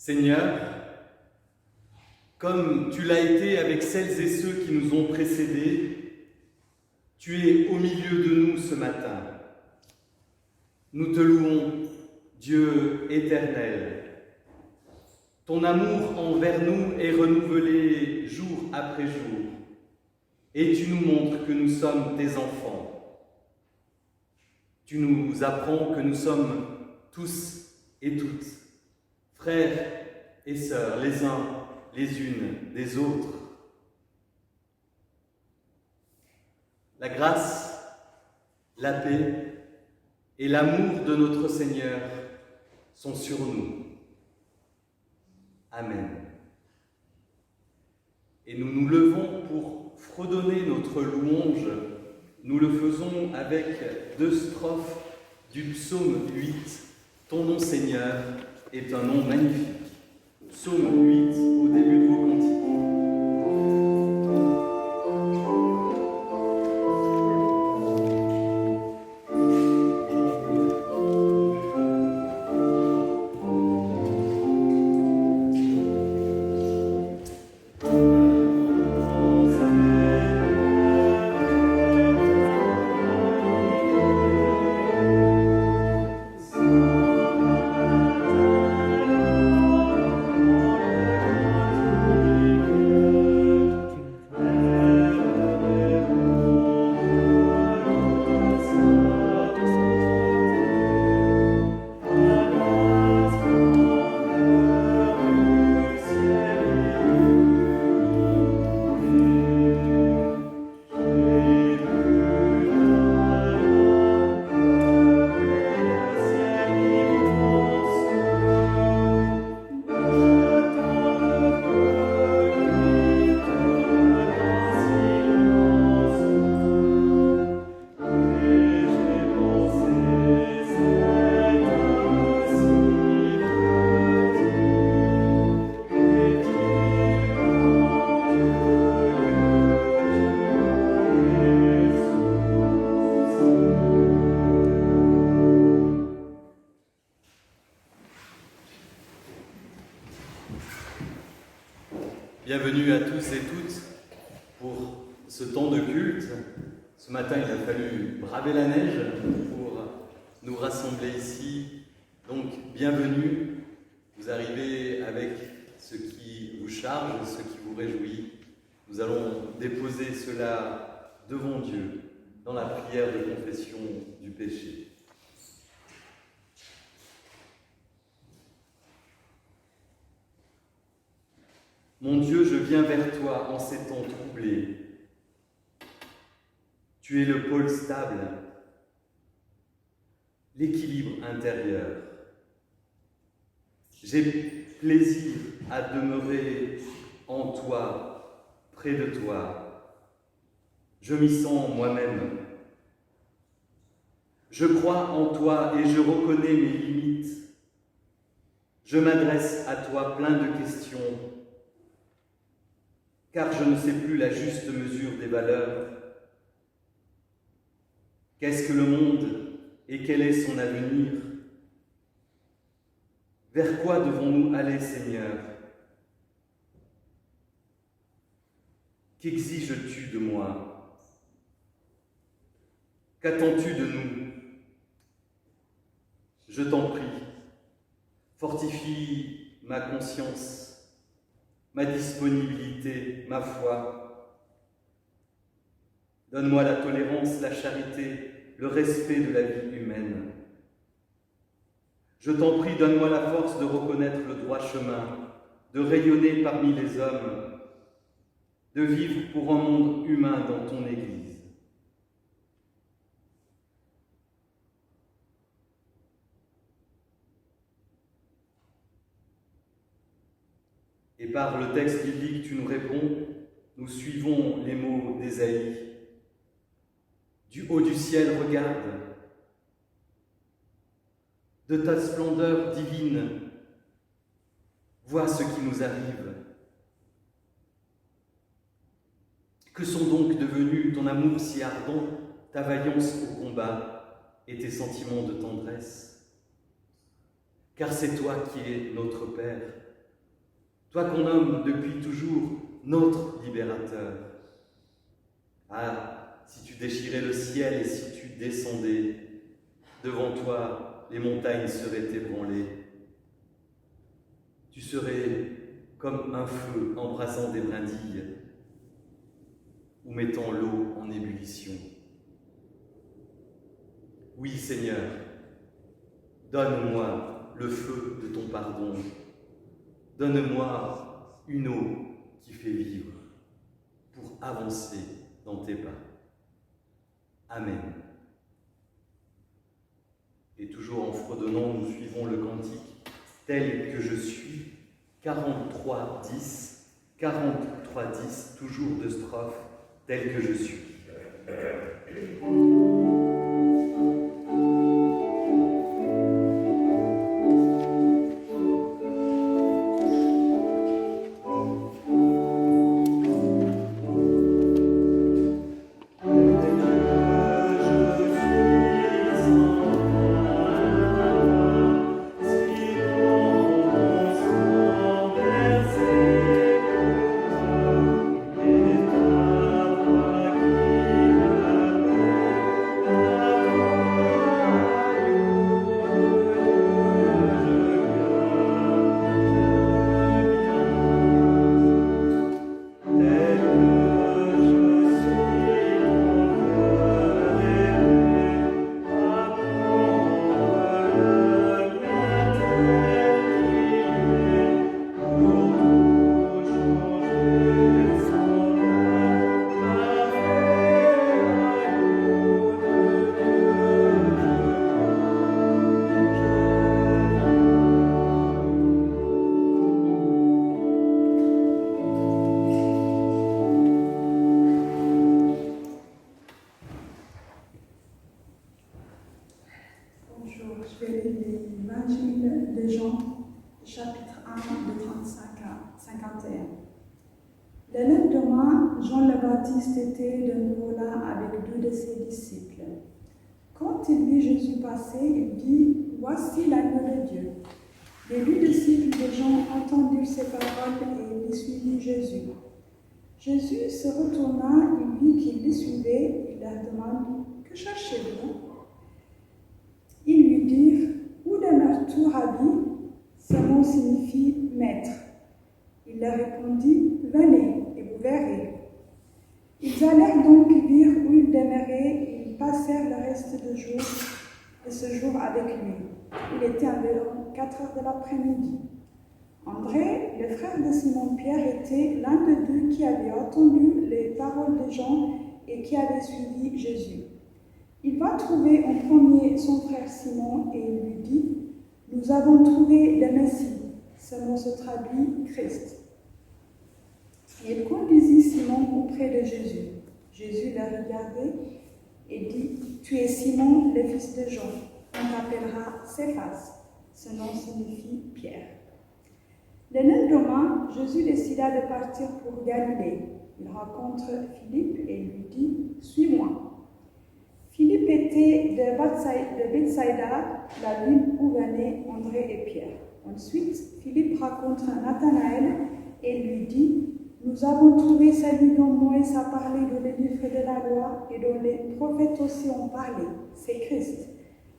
Seigneur, comme tu l'as été avec celles et ceux qui nous ont précédés, tu es au milieu de nous ce matin. Nous te louons, Dieu éternel. Ton amour envers nous est renouvelé jour après jour, et tu nous montres que nous sommes tes enfants. Tu nous apprends que nous sommes tous et toutes, frères et sœurs, les uns les unes des autres. La grâce, la paix et l'amour de notre Seigneur sont sur nous. Amen. Et nous nous levons pour fredonner notre louange. Nous le faisons avec 2 strophes du psaume 8. Ton nom, Seigneur, est un nom magnifique. Psaume 8, au début de vos cantiques. Bienvenue à tous et toutes pour ce temps de culte. Ce matin, il a fallu braver la neige pour nous rassembler ici. Donc, bienvenue. Vous arrivez avec ce qui vous charge, ce qui vous réjouit. Nous allons déposer cela devant Dieu dans la prière de confession du péché. Mon Dieu, je viens vers toi en ces temps troublés. Tu es le pôle stable, l'équilibre intérieur. J'ai plaisir à demeurer en toi, près de toi. Je m'y sens moi-même. Je crois en toi et je reconnais mes limites. Je m'adresse à toi plein de questions, car je ne sais plus la juste mesure des valeurs. Qu'est-ce que le monde et quel est son avenir? Vers quoi devons-nous aller, Seigneur? Qu'exiges-tu de moi? Qu'attends-tu de nous? Je t'en prie, fortifie ma conscience, ma disponibilité, ma foi. Donne-moi la tolérance, la charité, le respect de la vie humaine. Je t'en prie, donne-moi la force de reconnaître le droit chemin, de rayonner parmi les hommes, de vivre pour un monde humain dans ton Église. Et par le texte biblique, tu nous réponds, nous suivons les mots d'Ésaïe. Du haut du ciel, regarde, de ta splendeur divine, vois ce qui nous arrive. Que sont donc devenus ton amour si ardent, ta vaillance au combat et tes sentiments de tendresse? Car c'est toi qui es notre Père, toi qu'on nomme depuis toujours notre libérateur. Ah, si tu déchirais le ciel et si tu descendais, devant toi, les montagnes seraient ébranlées. Tu serais comme un feu embrassant des brindilles ou mettant l'eau en ébullition. Oui, Seigneur, donne-moi le feu de ton pardon. Donne-moi une eau qui fait vivre pour avancer dans tes pas. Amen. Et toujours en fredonnant, nous suivons le cantique tel que je suis, 43-10, 43-10, toujours deux strophes, tel que je suis. Je vais lire l'Évangile de Jean, chapitre 1, de 35 à 51. Le lendemain, Jean le Baptiste était de nouveau là avec deux de ses disciples. Quand il vit Jésus passer, il dit « Voici l'agneau de Dieu ». Les deux disciples de Jean entendirent ces paroles et ils suivirent Jésus. Jésus se retourna, il vit qu'ils les suivaient, il leur demande « Que cherchez-vous » Ils lui dirent « Où demeures-tu, Rabbi ?» Ce mot signifie « maître ». Il leur répondit « Venez, et vous verrez ». Ils allèrent donc dire où il demeurait, et ils passèrent le reste de ce jour avec lui. Il était environ 4 heures de l'après-midi. André, le frère de Simon-Pierre, était l'un de deux qui avait entendu les paroles de Jean et qui avait suivi Jésus. Il va trouver en premier son frère Simon et il lui dit « Nous avons trouvé le Messie ». Ce mot se traduit « Christ ». Il conduisit Simon auprès de Jésus. Jésus le regardait et dit « Tu es Simon, le fils de Jean. On t'appellera Céphas ». Ce nom signifie Pierre. Le lendemain, Jésus décida de partir pour Galilée. Il rencontre Philippe et lui dit « Suis-moi ». Philippe était de Bethsaïda, la ville où venaient André et Pierre. Ensuite, Philippe rencontre Nathanaël et lui dit « Nous avons trouvé celui dont Moïse a parlé dans les livres de la loi et dont les prophètes aussi ont parlé. C'est Christ,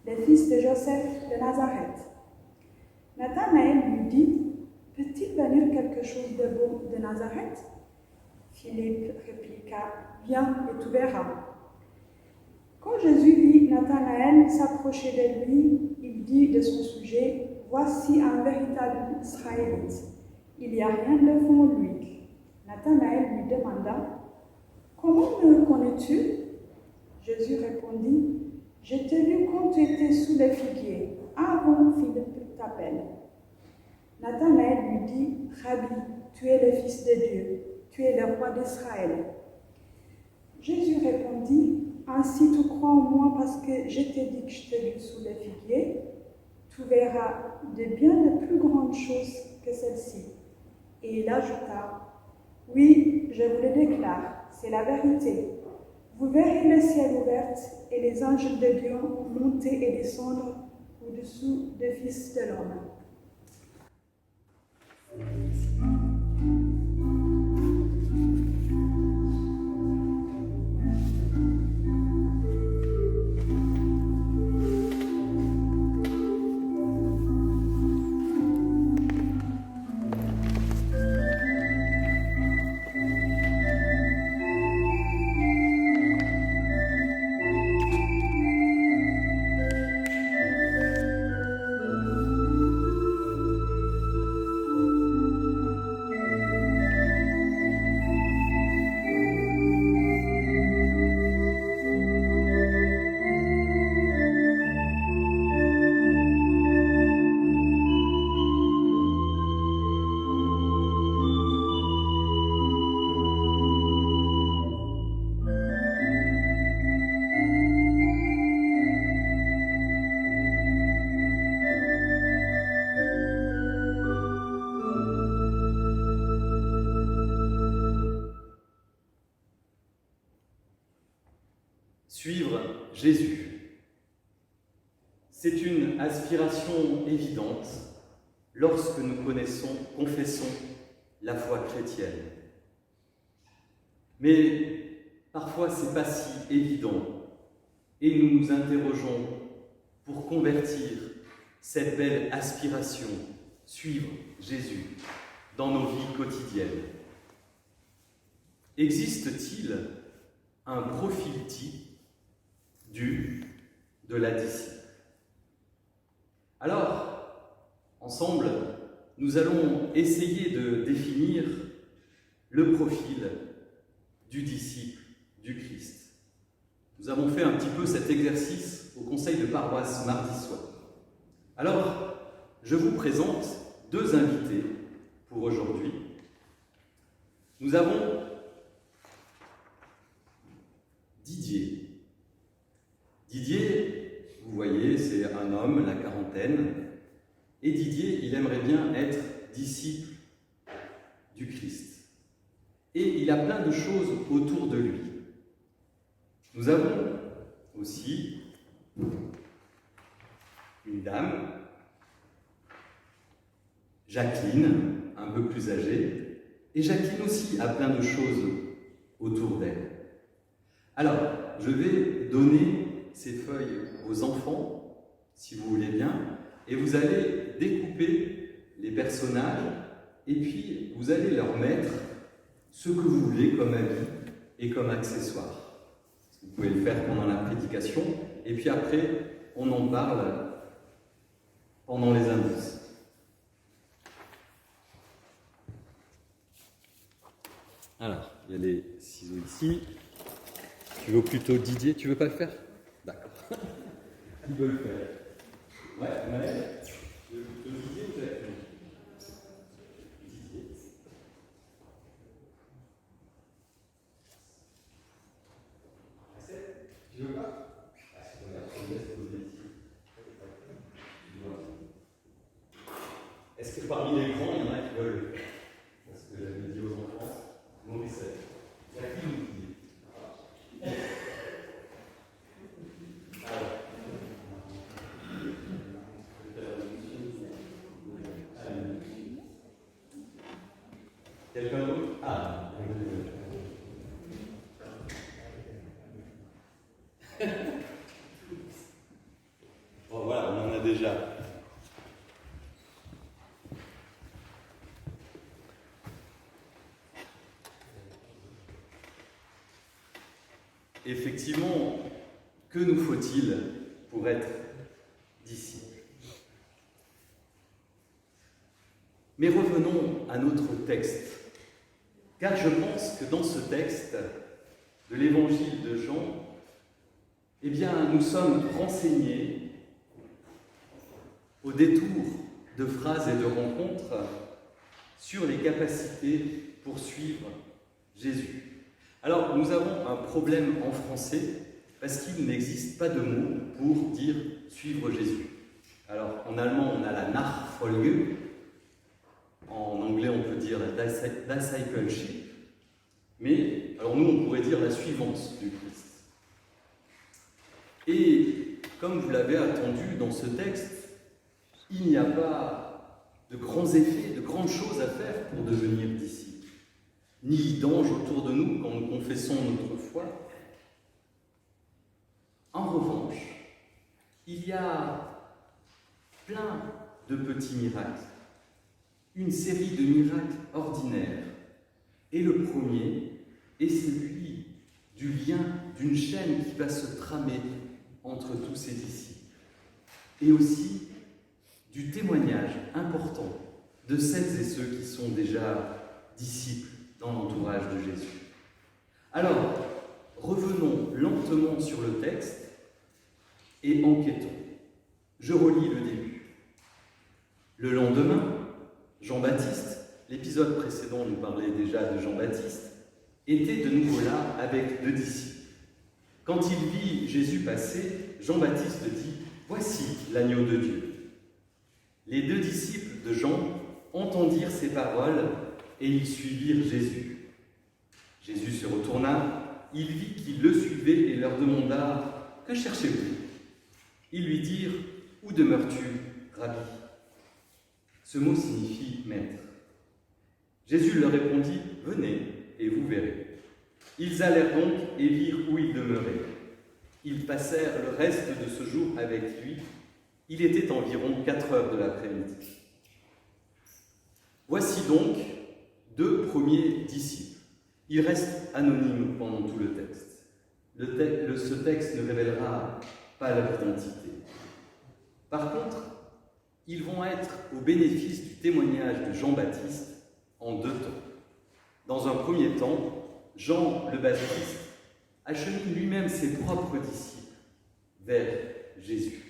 le fils de Joseph de Nazareth. » Nathanaël lui dit « Peut-il venir quelque chose de bon de Nazareth ?» Philippe répliqua « Viens et tu verras. » Quand Jésus vit Nathanaël s'approcher de lui, il dit de son sujet « Voici un véritable Israélite. Il n'y a rien de faux en lui. » Nathanaël lui demanda « Comment me connais-tu » Jésus répondit « Je t'ai vu quand tu étais sous le figuier, avant Philippe t'appelle. » Nathanaël lui dit « Rabbi, tu es le Fils de Dieu, tu es le roi d'Israël. » Jésus répondit « Ainsi tu crois en moi parce que je t'ai dit que je t'ai vu sous le figuier, tu verras de bien de plus grandes choses que celles-ci. » Et il ajouta « Oui, je vous le déclare, c'est la vérité. Vous verrez le ciel ouvert et les anges de Dieu monter et descendre au-dessous du Fils de l'homme. » Jésus. C'est une aspiration évidente lorsque nous confessons la foi chrétienne. Mais parfois, ce n'est pas si évident et nous nous interrogeons pour convertir cette belle aspiration, suivre Jésus dans nos vies quotidiennes. Existe-t-il un profil type de la disciple? Alors, ensemble, nous allons essayer de définir le profil du disciple du Christ. Nous avons fait un petit peu cet exercice au conseil de paroisse mardi soir. Alors, je vous présente deux invités pour aujourd'hui. Nous avons Didier. Didier, vous voyez, c'est un homme, la quarantaine, et Didier, il aimerait bien être disciple du Christ. Et il a plein de choses autour de lui. Nous avons aussi une dame, Jacqueline, un peu plus âgée, et Jacqueline aussi a plein de choses autour d'elle. Alors, je vais donner ces feuilles aux enfants, si vous voulez bien, et vous allez découper les personnages, et puis vous allez leur mettre ce que vous voulez comme habit et comme accessoire. Vous pouvez le faire pendant la prédication, et puis après, on en parle pendant les indices. Alors, il y a les ciseaux ici. Tu veux plutôt Didier, tu veux pas le faire? D'accord. Qui veut le faire? Ouais, Maëlle, tu veux plutôt Didier ou Jacqueline? Didier. Tu veux pas? Est-ce que parmi les grands, il y en a qui veulent? Parce que j'avais dit aux enfants, Maurice, Jacqueline ou Didier? Quelqu'un d'autre? Ah, bon, voilà, on en a déjà. Effectivement, que nous faut-il pour être disciple? Mais revenons à notre texte, car je pense que dans ce texte de l'évangile de Jean, eh bien, nous sommes renseignés au détour de phrases et de rencontres sur les capacités pour suivre Jésus. Alors, nous avons un problème en français parce qu'il n'existe pas de mot pour dire suivre Jésus. Alors, en allemand, on a la Nachfolge. En anglais, on peut dire la Discipleship. Mais, alors nous, on pourrait dire la suivance du Christ. Et, comme vous l'avez attendu dans ce texte, il n'y a pas de grands effets, de grandes choses à faire pour devenir disciple. Ni d'anges autour de nous quand nous confessons notre foi. En revanche, il y a plein de petits miracles, une série de miracles ordinaires. Et le premier est celui du lien, d'une chaîne qui va se tramer entre tous ces disciples. Et aussi du témoignage important de celles et ceux qui sont déjà disciples dans l'entourage de Jésus. Alors, revenons lentement sur le texte et enquêtons. Je relis le début. Le lendemain, Jean-Baptiste, l'épisode précédent nous parlait déjà de Jean-Baptiste, était de nouveau là avec 2 disciples. Quand il vit Jésus passer, Jean-Baptiste dit « Voici l'agneau de Dieu ». Les 2 disciples de Jean entendirent ces paroles et ils suivirent Jésus. Jésus se retourna, il vit qu'ils le suivaient et leur demanda « que cherchez-vous » Ils lui dirent « Où demeures-tu, Rabbi ?» Ce mot signifie « maître ». Jésus leur répondit « Venez et vous verrez ». Ils allèrent donc et virent où il demeurait. Ils passèrent le reste de ce jour avec lui. Il était environ 4 heures de l'après-midi. Voici donc 2 premiers disciples. Ils restent anonymes pendant tout le texte. Ce texte ne révélera pas leur identité. Par contre, ils vont être au bénéfice du témoignage de Jean-Baptiste en 2 temps. Dans un premier temps, Jean le Baptiste achemine lui-même ses propres disciples vers Jésus.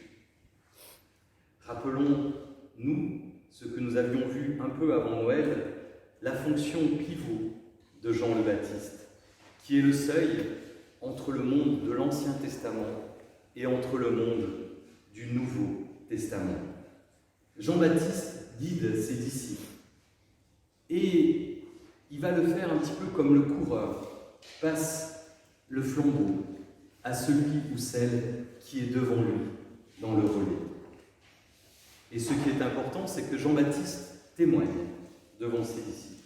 Rappelons-nous ce que nous avions vu un peu avant Noël, la fonction pivot de Jean le Baptiste, qui est le seuil entre le monde de l'Ancien Testament et entre le monde du Nouveau Testament. Jean-Baptiste guide ses disciples et il va le faire un petit peu comme le coureur passe le flambeau à celui ou celle qui est devant lui dans le relais. Et ce qui est important, c'est que Jean-Baptiste témoigne devant ses disciples.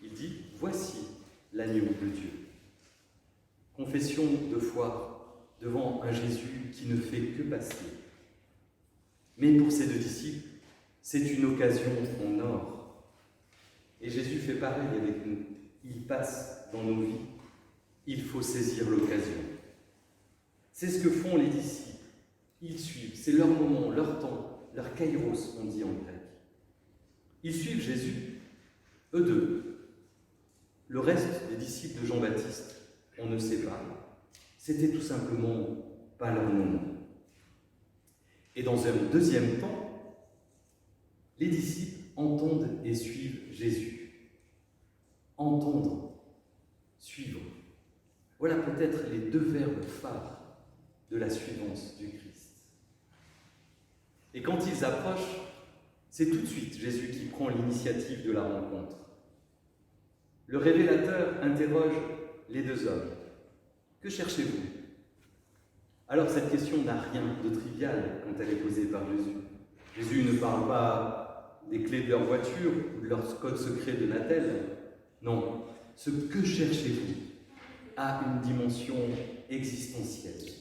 Il dit « Voici l'agneau de Dieu ». Confession de foi devant un Jésus qui ne fait que passer. Mais pour ces 2 disciples, c'est une occasion en or. Et Jésus fait pareil avec nous. Il passe dans nos vies. Il faut saisir l'occasion. C'est ce que font les disciples. Ils suivent. C'est leur moment, leur temps, leur kairos, on dit en grec. Ils suivent Jésus. Eux 2. Le reste des disciples de Jean-Baptiste, on ne sait pas. C'était tout simplement pas leur moment. Et dans un deuxième temps, les disciples entendent et suivent Jésus. Entendre, suivre. Voilà peut-être les 2 verbes phares de la suivance du Christ. Et quand ils approchent, c'est tout de suite Jésus qui prend l'initiative de la rencontre. Le révélateur interroge les 2 hommes. « Que cherchez-vous » Alors cette question n'a rien de trivial quand elle est posée par Jésus. Jésus ne parle pas des clés de leur voiture ou de leur code secret de Natel. Non, ce « que cherchez-vous » a une dimension existentielle.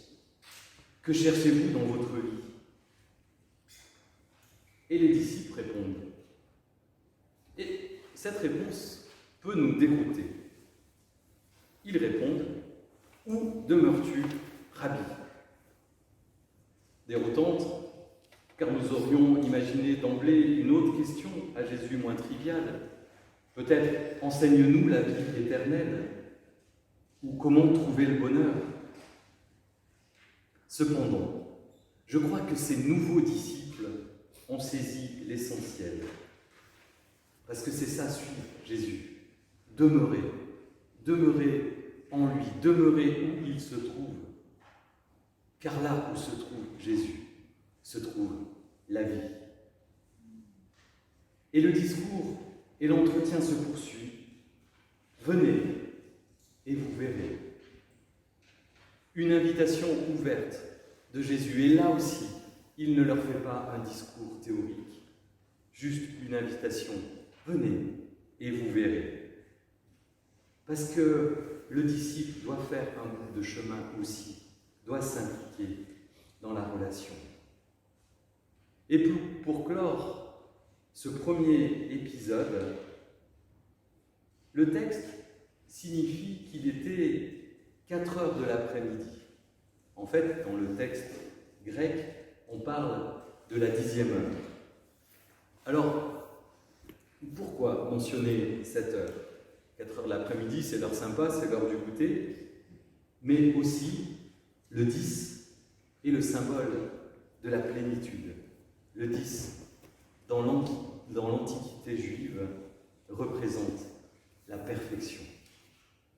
Que cherchez-vous dans votre vie ? Et les disciples répondent. Et cette réponse peut nous dérouter. Ils répondent « Où demeures-tu, Rabbi ?» Déroutante, car nous aurions imaginé d'emblée une autre question à Jésus moins triviale. Peut-être « Enseigne-nous la vie éternelle » ou « Comment trouver le bonheur ?» Cependant, je crois que ces nouveaux disciples ont saisi l'essentiel. Parce que c'est ça, suivre Jésus. Demeurer en lui, demeurer où il se trouve. Car là où se trouve Jésus, se trouve la vie. Et le discours et l'entretien se poursuivent. Venez et vous verrez. Une invitation ouverte de Jésus. Et là aussi, il ne leur fait pas un discours théorique, juste une invitation. Venez et vous verrez. Parce que le disciple doit faire un bout de chemin aussi, doit s'impliquer dans la relation. Et pour clore ce premier épisode, le texte signifie qu'il était 4 heures de l'après-midi. En fait, dans le texte grec, on parle de la 10e heure. Alors, pourquoi mentionner cette heure ? 4 heures de l'après-midi, c'est l'heure sympa, c'est l'heure du goûter, mais aussi le 10 est le symbole de la plénitude. Le 10, dans l'Antiquité juive, représente la perfection.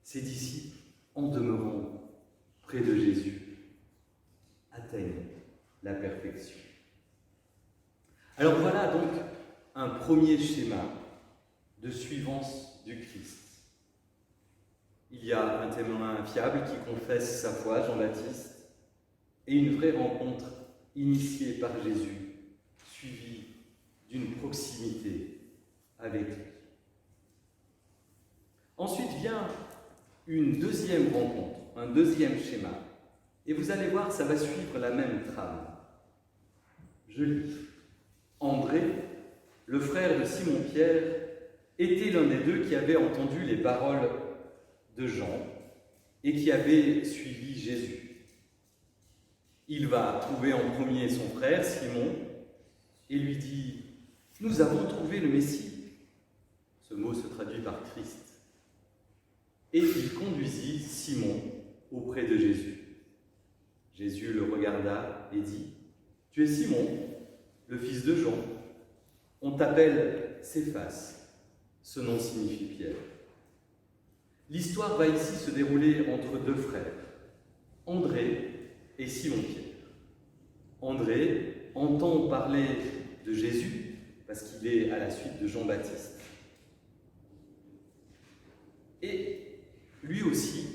Ces disciples, en demeurant près de Jésus, atteignent la perfection. Alors voilà donc un premier schéma de suivance du Christ. Il y a un témoin fiable qui confesse sa foi, Jean-Baptiste. et une vraie rencontre initiée par Jésus, suivie d'une proximité avec lui. Ensuite vient une deuxième rencontre, un deuxième schéma. Et vous allez voir, ça va suivre la même trame. Je lis. André, le frère de Simon-Pierre, était l'un des deux qui avait entendu les paroles de Jean et qui avait suivi Jésus. Il va trouver en premier son frère, Simon, et lui dit « Nous avons trouvé le Messie ». Ce mot se traduit par Christ. Et il conduisit Simon auprès de Jésus. Jésus le regarda et dit « Tu es Simon, le fils de Jean. On t'appelle Céphas. » Ce nom signifie Pierre. L'histoire va ici se dérouler entre deux frères, André et Simon-Pierre. André entend parler de Jésus parce qu'il est à la suite de Jean-Baptiste. Et lui aussi,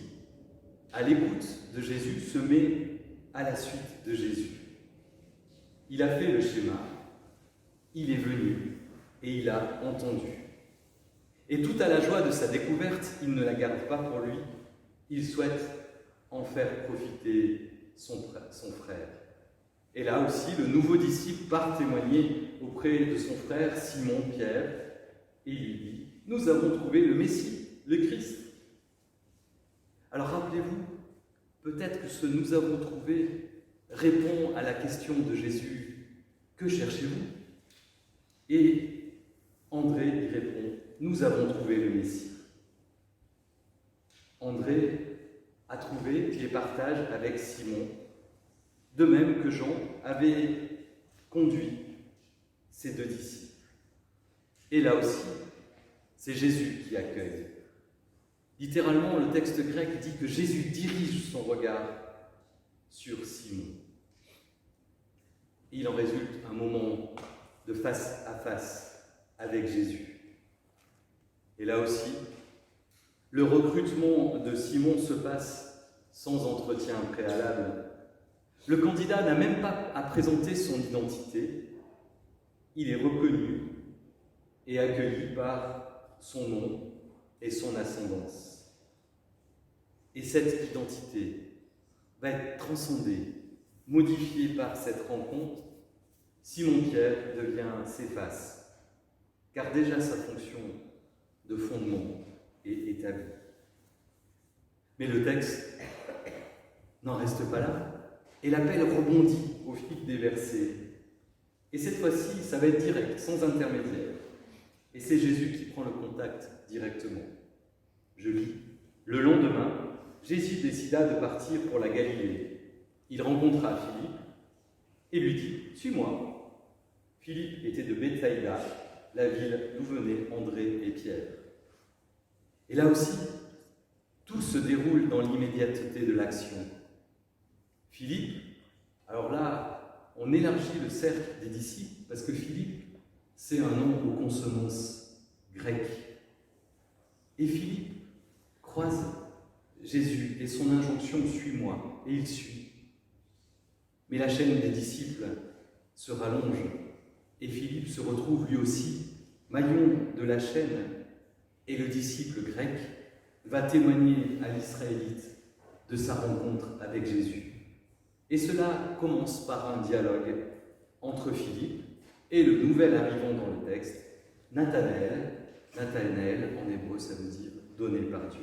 à l'écoute de Jésus, se met à la suite de Jésus. Il a fait le schéma, il est venu et il a entendu. Et tout à la joie de sa découverte, il ne la garde pas pour lui, il souhaite en faire profiter son frère. Et là aussi, le nouveau disciple part témoigner auprès de son frère Simon-Pierre et il lui dit « Nous avons trouvé le Messie, le Christ. » Alors rappelez-vous, peut-être que ce « nous avons trouvé » répond à la question de Jésus « Que cherchez-vous » Et André y répond « Nous avons trouvé le Messie ». André a trouvé et partage avec Simon, de même que Jean avait conduit ses deux disciples. Et là aussi, c'est Jésus qui accueille. Littéralement, le texte grec dit que Jésus dirige son regard sur Simon. Il en résulte un moment de face à face avec Jésus. Et là aussi, le recrutement de Simon se passe sans entretien préalable. Le candidat n'a même pas à présenter son identité. Il est reconnu et accueilli par son nom et son ascendance. Et cette identité va être transcendée, modifiée par cette rencontre. Simon-Pierre devient Céphas, car déjà sa fonction de fondement est établie. Mais le texte n'en reste pas là, et l'appel rebondit au fil des versets. Et cette fois-ci, ça va être direct, sans intermédiaire. Et c'est Jésus qui prend le contact directement. Je lis. Le lendemain, Jésus décida de partir pour la Galilée. Il rencontra Philippe et lui dit « Suis-moi ». Philippe était de Bethsaïda, la ville d'où venaient André et Pierre. Et là aussi, tout se déroule dans l'immédiateté de l'action. Philippe, alors là, on élargit le cercle des disciples parce que Philippe, c'est un nom aux consonances grecques. Et Philippe croise Jésus et son injonction « Suis-moi » et il suit. Mais la chaîne des disciples se rallonge et Philippe se retrouve lui aussi maillon de la chaîne et le disciple grec va témoigner à l'Israélite de sa rencontre avec Jésus. Et cela commence par un dialogue entre Philippe et le nouvel arrivant dans le texte, Nathanaël. Nathanaël, en hébreu, ça veut dire « donné par Dieu ».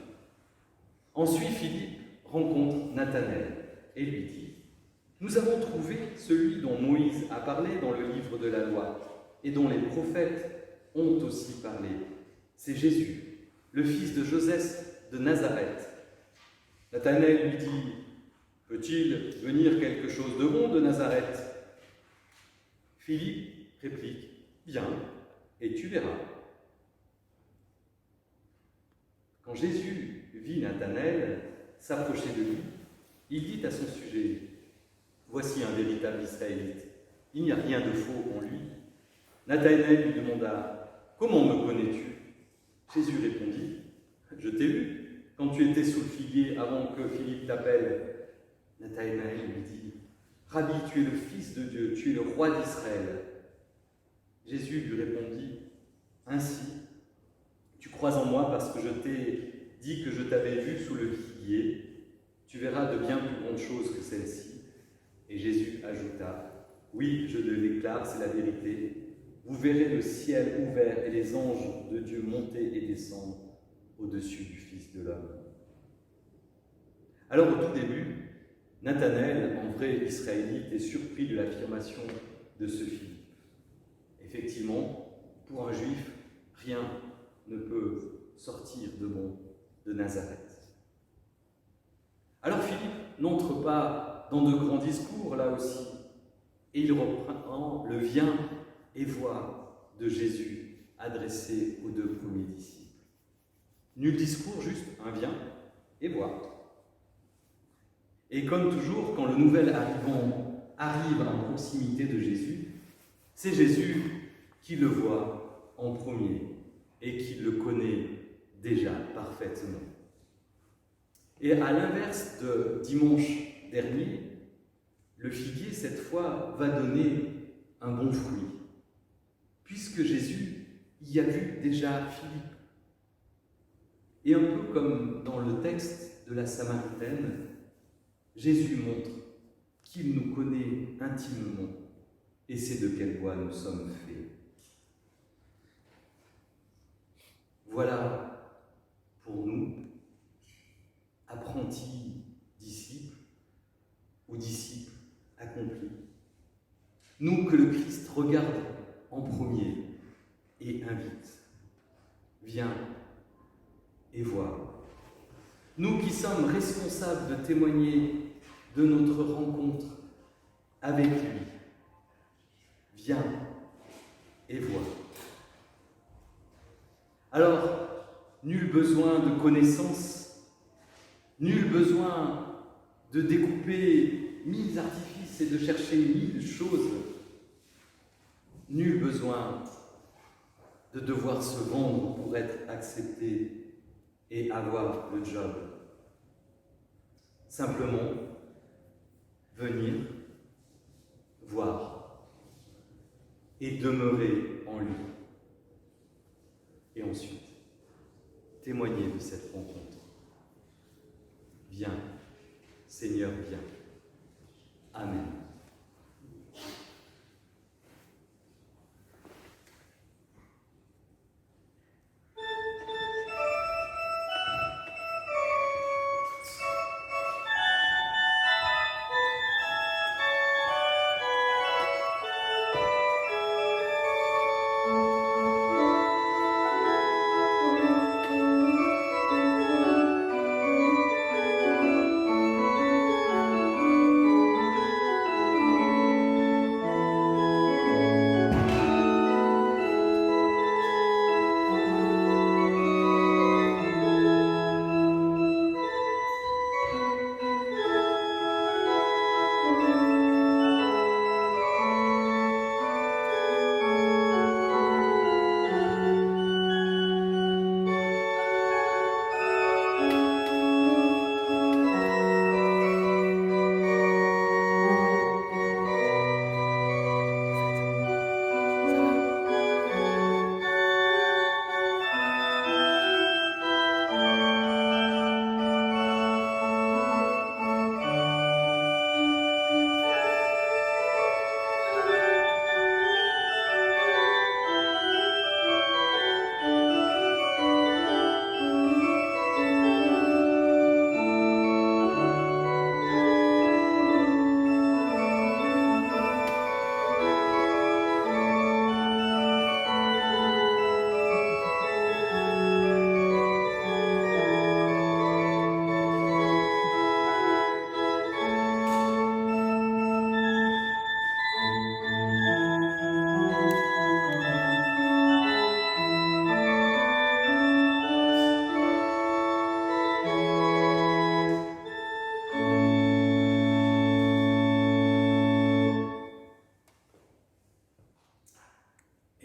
Ensuite, Philippe rencontre Nathanaël et lui dit « Nous avons trouvé celui dont Moïse a parlé dans le livre de la loi et dont les prophètes ont aussi parlé. C'est Jésus, le fils de Joseph de Nazareth. » Nathanaël lui dit « Peut-il venir quelque chose de bon de Nazareth ?» Philippe réplique « Bien, et tu verras. » Quand Jésus vit Nathanaël s'approcher de lui, il dit à son sujet « Voici un véritable Israélite, il n'y a rien de faux en lui. » Nathanaël lui demanda « Comment me connais-tu » Jésus répondit « Je t'ai vu quand tu étais sous le figuier avant que Philippe t'appelle. » Nathanaël lui dit Rabbi, tu es le Fils de Dieu, tu es le roi d'Israël. Jésus lui répondit, ainsi, tu crois en moi parce que je t'ai dit que je t'avais vu sous le figuier, tu verras de bien plus grandes choses que celles-ci. Et Jésus ajouta, oui, je le déclare, c'est la vérité, vous verrez le ciel ouvert et les anges de Dieu monter et descendre au-dessus du Fils de l'homme. Alors au tout début, Nathanaël, en vrai israélite, est surpris de l'affirmation de ce Philippe. Effectivement, pour un juif, rien ne peut sortir de bon de Nazareth. Alors Philippe n'entre pas dans de grands discours, là aussi, et il reprend le « viens et vois » de Jésus adressé aux 2 premiers disciples. Nul discours, juste un « viens et vois ». Et comme toujours, quand le nouvel arrivant arrive à proximité de Jésus, c'est Jésus qui le voit en premier et qui le connaît déjà parfaitement. Et à l'inverse de dimanche dernier, le figuier, cette fois, va donner un bon fruit, puisque Jésus y a vu déjà Philippe. Et un peu comme dans le texte de la Samaritaine, Jésus montre qu'il nous connaît intimement et sait de quel bois nous sommes faits. Voilà pour nous, apprentis disciples ou disciples accomplis, nous que le Christ regarde en premier et invite. Viens et vois. Nous qui sommes responsables de témoigner de notre rencontre avec lui. Viens et vois. Alors, nul besoin de connaissances, nul besoin de découper 1000 artifices et de chercher 1000 choses, nul besoin de devoir se vendre pour être accepté et avoir le job. Simplement, venir, voir et demeurer en lui. Et ensuite, témoigner de cette rencontre. Viens, Seigneur, viens. Amen.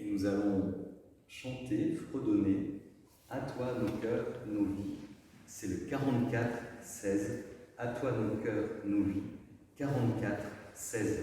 Nous allons chanter, fredonner, à toi nos cœurs, nos vies. C'est le 44-16, à toi nos cœurs, nos vies. 44-16. 16.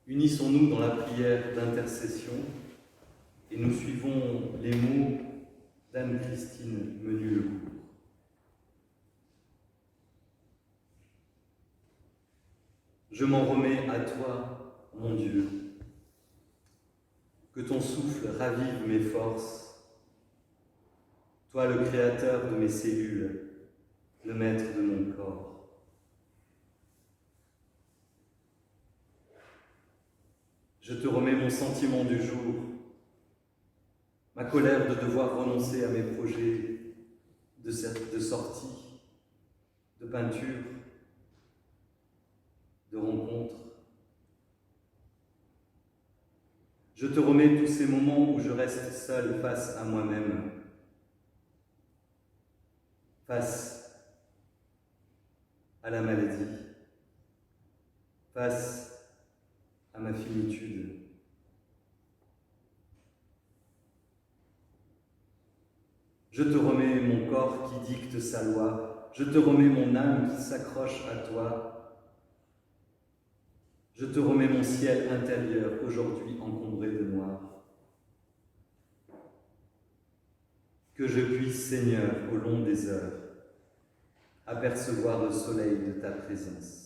Unissons-nous dans la prière d'intercession et nous suivons les mots d'Anne-Christine Menu-Lecourt. Je m'en remets à toi, mon Dieu, que ton souffle ravive mes forces, toi le créateur de mes cellules, le maître de mon corps. Je te remets mon sentiment du jour, ma colère de devoir renoncer à mes projets de sortie, de peinture, de rencontre. Je te remets tous ces moments où je reste seul face à moi-même, face à la maladie, face à ma finitude. Je te remets mon corps qui dicte sa loi, je te remets mon âme qui s'accroche à toi, je te remets mon ciel intérieur aujourd'hui encombré de noir. Que je puisse, Seigneur, au long des heures, apercevoir le soleil de ta présence.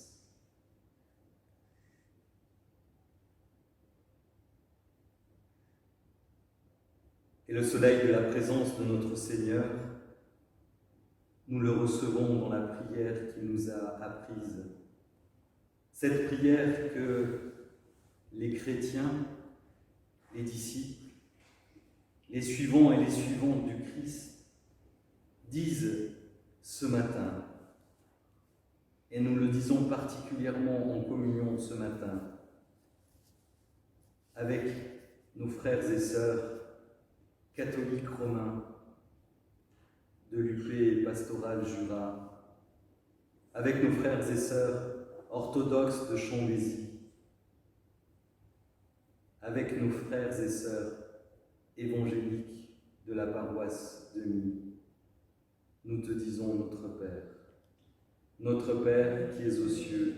Et le soleil de la présence de notre Seigneur, nous le recevons dans la prière qu'il nous a apprise. Cette prière que les chrétiens, les disciples, les suivants et les suivantes du Christ disent ce matin. Et nous le disons particulièrement en communion ce matin avec nos frères et sœurs catholiques romains de l'UP et Pastoral Jura, avec nos frères et sœurs orthodoxes de Chambézy, avec nos frères et sœurs évangéliques de la paroisse de Nîmes. Nous te disons Notre Père qui es aux cieux,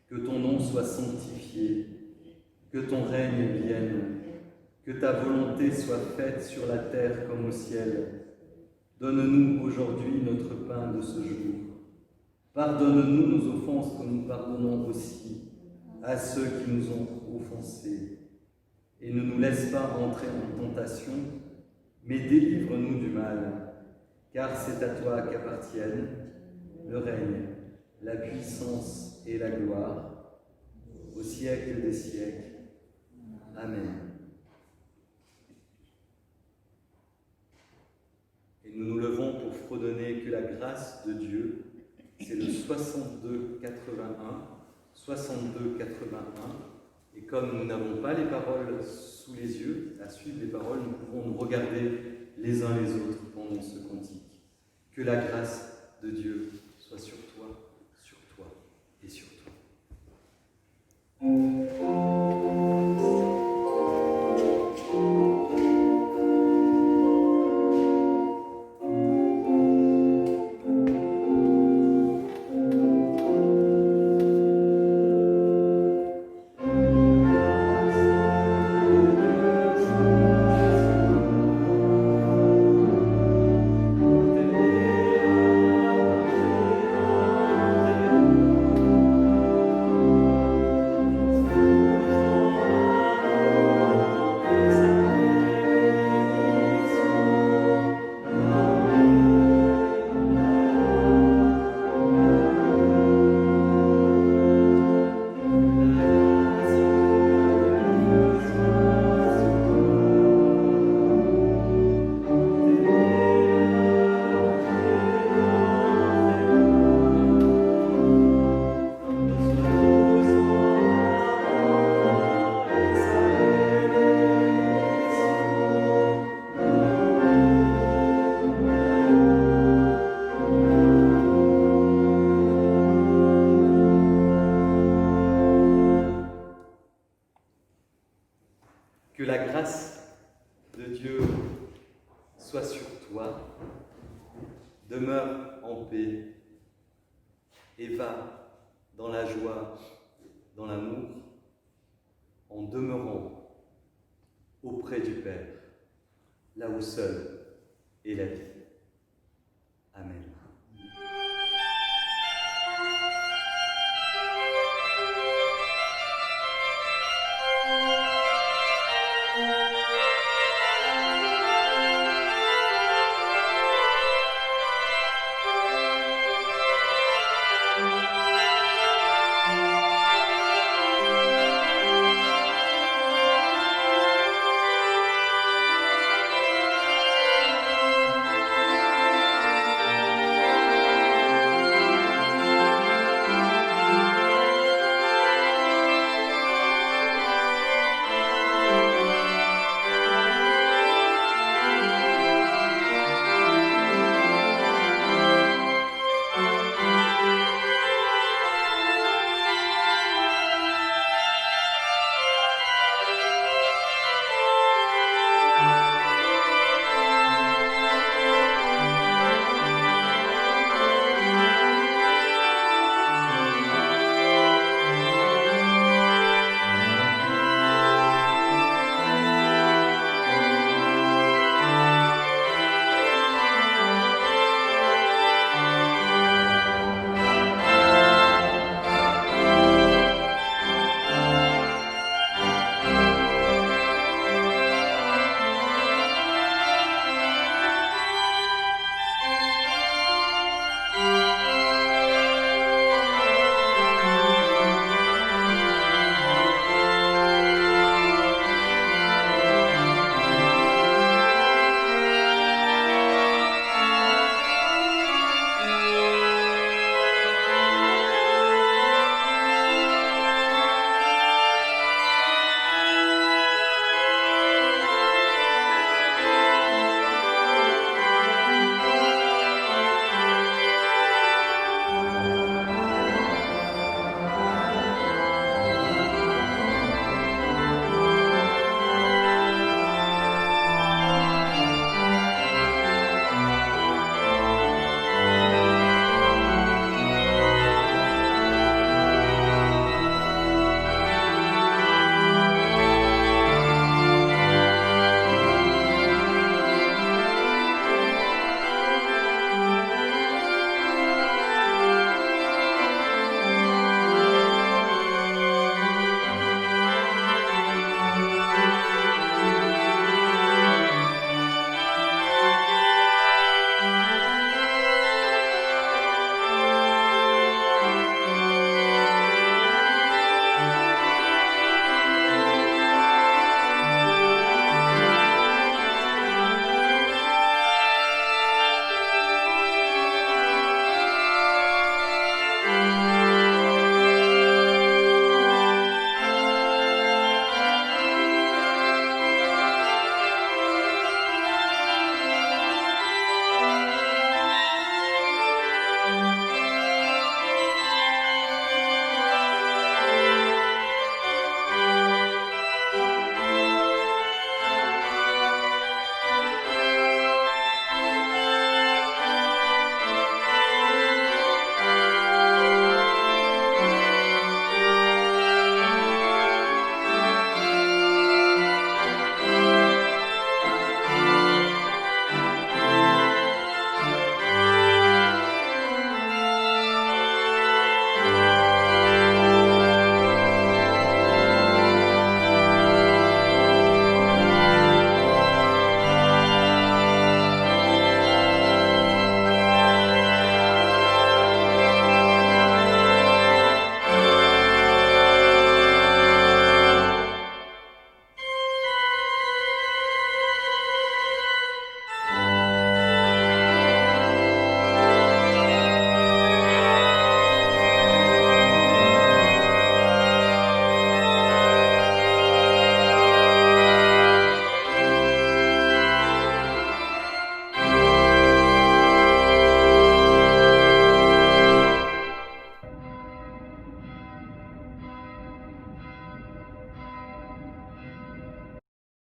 que ton nom soit sanctifié, que ton règne vienne, que ta volonté soit faite sur la terre comme au ciel. Donne-nous aujourd'hui notre pain de ce jour. Pardonne-nous nos offenses comme nous pardonnons aussi à ceux qui nous ont offensés. Et ne nous laisse pas entrer en tentation, mais délivre-nous du mal, car c'est à toi qu'appartiennent le règne, la puissance et la gloire, au siècle des siècles. Amen. Et nous nous levons pour fredonner que la grâce de Dieu, c'est le 62-81, 62-81, et comme nous n'avons pas les paroles sous les yeux, à suivre les paroles, nous pouvons nous regarder les uns les autres pendant ce cantique. Que la grâce de Dieu soit sur toi et sur toi. Que la grâce de Dieu soit sur toi, demeure en paix et va dans la joie, dans l'amour, en demeurant auprès du Père, là où seul est la vie.